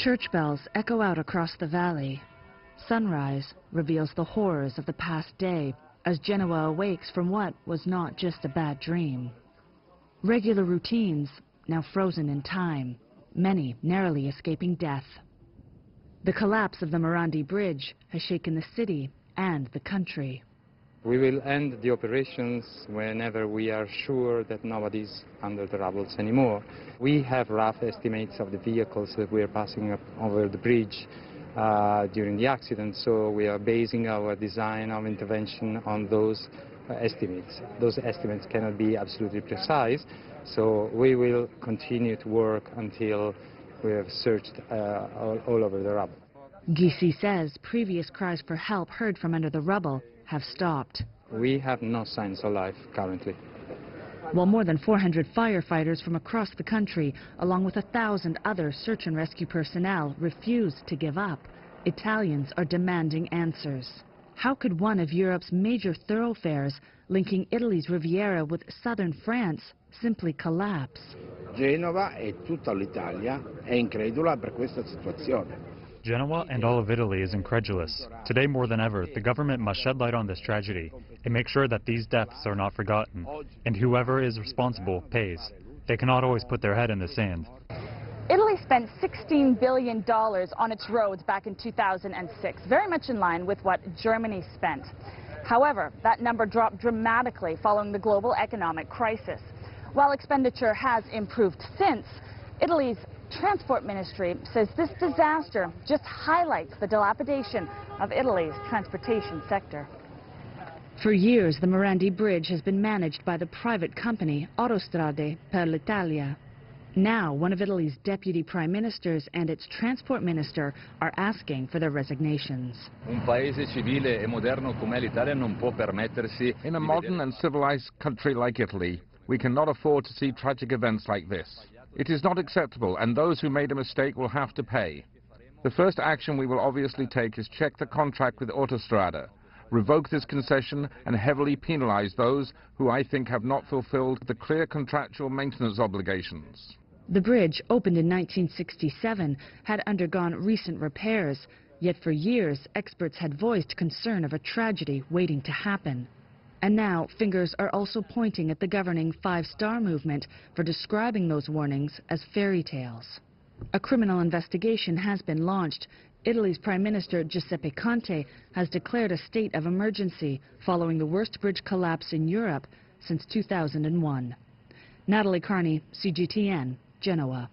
Church bells echo out across the valley. Sunrise reveals the horrors of the past day as Genoa awakes from what was not just a bad dream. Regular routines now frozen in time, many narrowly escaping death. The collapse of the Morandi Bridge has shaken the city and the country. We will end the operations whenever we are sure that nobody's under the rubble anymore. We have rough estimates of the vehicles that we are passing up over the bridge during the accident, so we are basing our design of intervention on those estimates. Those estimates cannot be absolutely precise, so we will continue to work until we have searched all over the rubble. Gysi says previous cries for help heard from under the rubble have stopped. We have no signs of life currently. While more than 400 firefighters from across the country, along with 1,000 other search and rescue personnel, refuse to give up, Italians are demanding answers. How could one of Europe's major thoroughfares, linking Italy's Riviera with southern France, simply collapse? Genova e tutta l'Italia è incredula per questa situazione. Genoa and all of Italy is incredulous. Today more than ever, the government must shed light on this tragedy and make sure that these deaths are not forgotten, and whoever is responsible pays. They cannot always put their head in the sand. Italy spent $16 billion on its roads back in 2006, very much in line with what Germany spent. However, that number dropped dramatically following the global economic crisis. While expenditure has improved since, Italy's Transport Ministry says this disaster just highlights the dilapidation of Italy's transportation sector. For years, the Morandi Bridge has been managed by the private company Autostrade per l'Italia. Now, one of Italy's deputy prime ministers and its transport minister are asking for their resignations. In a modern and civilized country like Italy, we cannot afford to see tragic events like this. It is not acceptable, and those who made a mistake will have to pay. The first action we will obviously take is check the contract with Autostrada, revoke this concession, and heavily penalize those who I think have not fulfilled the clear contractual maintenance obligations. The bridge, opened in 1967, had undergone recent repairs, yet for years experts had voiced concern of a tragedy waiting to happen. And now fingers are also pointing at the governing five-star movement for describing those warnings as fairy tales. A criminal investigation has been launched. Italy's Prime Minister Giuseppe Conte has declared a state of emergency following the worst bridge collapse in Europe since 2001. Natalie Carney, CGTN, Genoa.